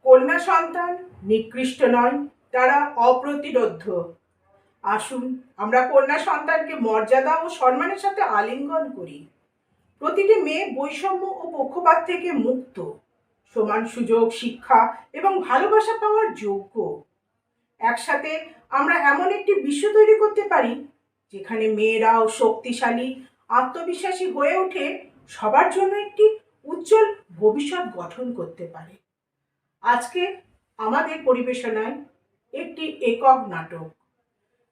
কন্যা সন্তান নিকৃষ্ট নয়, তারা অপ্রতিরোধ্য। আসুন আমরা কন্যা সন্তানকে মর্যাদা ও সম্মানের সাথে আলিঙ্গন করি। প্রতিটি মেয়ে বৈষম্য ও পক্ষপাত থেকে মুক্ত, সমান সুযোগ, শিক্ষা এবং ভালোবাসা পাওয়ার যোগ্য। একসাথে আমরা এমন একটি বিশ্ব তৈরি করতে পারি যেখানে মেয়েরাও শক্তিশালী, আত্মবিশ্বাসী হয়ে ওঠে, সবার জন্য একটি উজ্জ্বল ভবিষ্যৎ গঠন করতে পারে। আজকে আমাদের পরিবেশনায় একটি একক নাটক।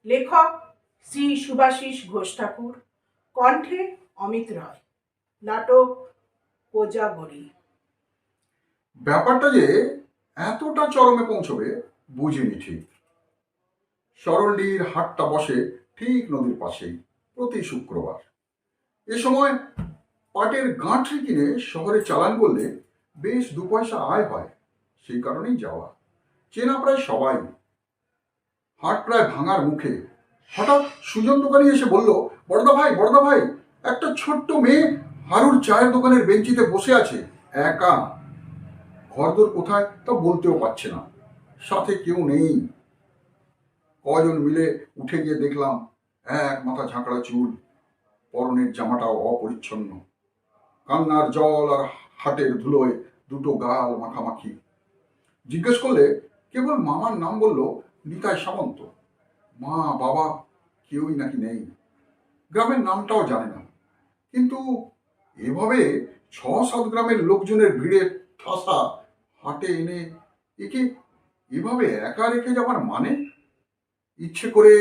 লেখক শ্রী সুভাষিস ঘোষ ঠাকুর, কণ্ঠে অমিত রয়। নাটক কোজাগরী। ব্যাপারটা যে এতটা চরমে পৌঁছবে বুঝিনি ঠিক। সরলডির হাটটা বসে ঠিক নদীর পাশেই প্রতি শুক্রবার। এ সময় পাটের গাঁঠরি কিনে শহরে চালান করলে বেশ 2 পয়সা আয় হয়, সেই কারণেই যাওয়া। চেনা প্রায় সবাই। হাট প্রায় ভাঙার মুখে। হঠাৎ সুজন দোকানি এসে বলল, বড়দা ভাই, একটা ছোট্ট মেয়ে হারুর চায়ের দোকানের বেঞ্চিতে বসে আছে, একা। ঘরদোর কোথায় তা বলতেও পারছে না, সাথে কেউ নেই। কজন মিলে উঠে গিয়ে দেখলাম, এক মাথা ঝাঁকড়া চুল, পরনের জামাটাও অপরিচ্ছন্ন, কান্নার জল আর হাটের ধুলোয় দুটো গাল মাখামাখি। জিজ্ঞেস করলে কেবল মামার নাম বলল নিতাই সামন্ত। মা বাবা কেউই নাকি নেই, গ্রামের নামটাও জানে না। কিন্তু এভাবে 6-7 গ্রামের লোকজনের ভিড়ে ঠাসা হাটে এনে একে এভাবে একা রেখে যাবার মানে? ইচ্ছে করে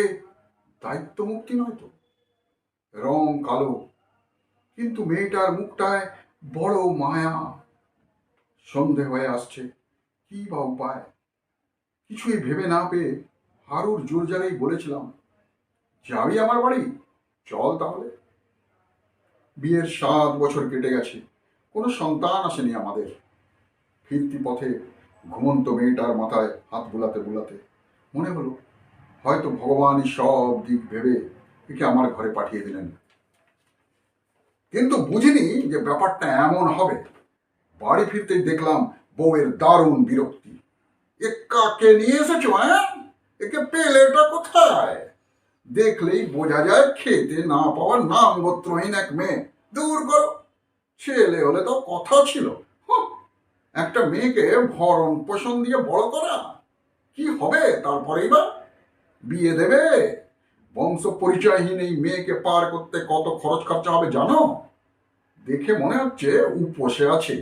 দায়িত্ব মুক্তি নয় তো? রং কালো, কিন্তু মেয়েটার মুখটায় বড় মায়া। সন্ধে হয়ে আসছে, কি বা উপায়? কিছুই ভেবে না পেয়ে হারুর জোর জারেই বলেছিলাম, যাবি আমার বাড়ি? চল তাহলে। বিয়ের 7 বছর কেটে গেছে, কোনো সন্তান আসেনি আমাদের। ফিরতি পথে ঘুমন্ত মেয়েটার মাথায় হাত বুলাতে বুলাতে মনে হলো হয়তো ভগবানই সব দিক ভেবে একে আমার ঘরে পাঠিয়ে দিলেন। কিন্তু বুঝিনি যে ব্যাপারটা এমন হবে। বাড়ি ফিরতেই দেখলাম বউয়ের দারুণ বিরক্তি। এ কাকে নিয়ে এসেছো? একে পেলেটা কোথায়? দেখলেই বোঝা যায় খেতে না পাওয়ার নাম গোত্রহীন এক মেয়ে। দূর করো, ছেলে হলে তো কথা ছিল। একটা মেয়েকে ভরণ পোষণ দিয়ে বড় করা, কি হবে তারপরেই বা? বিয়ে দেবে? বংশ পরিচয়হীন এই মেয়েকে পার করতে কত খরচ খরচা হবে জানো? দেখে মনে হচ্ছে উপসে আছে।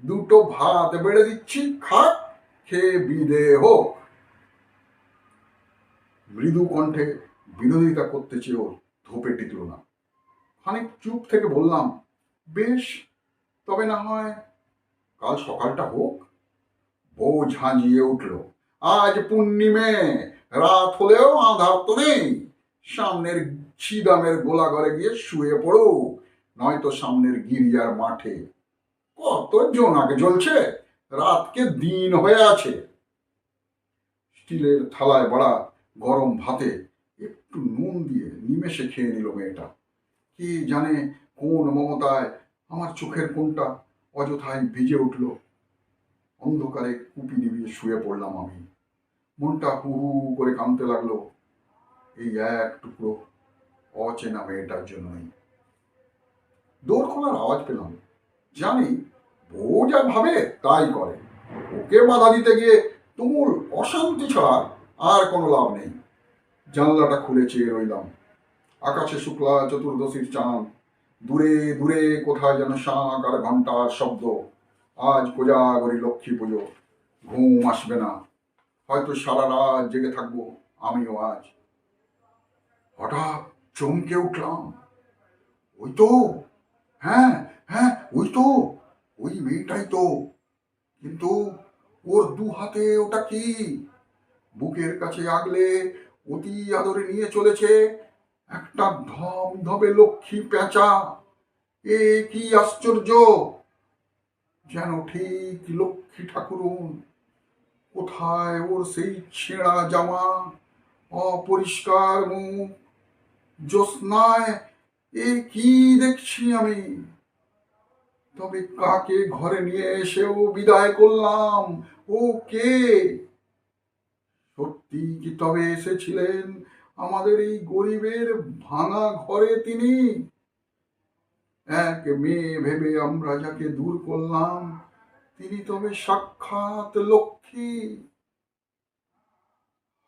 দুটো ভাত বেড়ে দিচ্ছি, খাক, খেয়ে বিদে হোক। মৃদু কণ্ঠে বিরোধিতা করতে চেয়েও ধোপে টিকল না। খানিক চুপ থেকে বললাম, বেশ, তবে না হয় কাল সকালটা হোক। বউ ঝাঁঝিয়ে উঠল, আজ পূর্ণিমে, রাত হলেও আঁধার তো নেই। সামনের ছিদামের গোলাঘরে গিয়ে শুয়ে পড়ো, নয়তো সামনের গিরিয়ার মাঠে। কত জোনাক জ্বলছে, রাতকে দিন হয়ে আছে। স্টিলের থালায় বাড়া গরম ভাতে একটু নুন দিয়ে নিমেষে খেয়ে নিল মেয়েটা। কি জানে কোন মমতায় আমার চোখের কোনটা অযথায় ভিজে উঠল। অন্ধকারে কুপি নিবিয়ে শুয়ে পড়লাম আমি। মনটা হু হু করে কাঁদতে লাগলো এই এক টুকরো অচেনা মেয়েটার জন্যই। দোর খোলার আওয়াজ পেলাম। জানি বউ যা ভাবে তাই করে, ওকে বাধা দিতে গিয়ে তুমুল অশান্তি ছাড়া আর কোনো লাভ নেই। জানলাটা খুলে চেয়ে রইলাম। আকাশে শুক্লা চতুর্দশীর চাঁদ, দূরে দূরে কোথায় যেন শাঁখ আর ঘন্টার শব্দ। আজ কোজাগরী লক্ষ্মী পুজো, ঘুম আসবে না, হয়তো সারা রাত জেগে থাকবো আমিও আজ। হঠাৎ চমকে উঠলাম, ওই তো, হ্যাঁ হ্যাঁ ওই তো, ওই মেয়েটাই তো। কিন্তু ওর 2 হাতে ওটা কি? বুকের কাছে আগলে অতি আদরে নিয়ে চলেছে একটা ধবধবে লক্ষ্মী পেঁচা। এ কি আশ্চর্য! যেন ঠিক লক্ষ্মী ঠাকুরুন। কোথায় ওর সেই ছেঁড়া জামা, অপরিষ্কার মুখ, জ্যোৎস্নায় এ কি দেখছি আমি? তবে কাকে ঘরে নিয়ে এসেও বিদায় করলাম ও কে? সত্যি কি তবে এসেছিলেন আমাদের এই গরিবের ভাঙা ঘরে তিনি? এক মেয়ে ভেবে আমরা যাকে দূর করলাম, তিনি তবে সাক্ষাৎ লক্ষ্মী।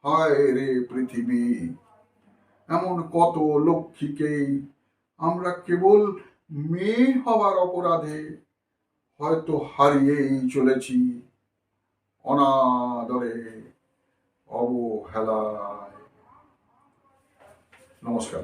হায় রে পৃথিবী, এমন কত লক্ষ্মীকেই আমরা কেবল মেয়ে হবার অপরাধে হয়তো হারিয়েই চলেছি, অনাদরে, অবহেলায়। নমস্কার।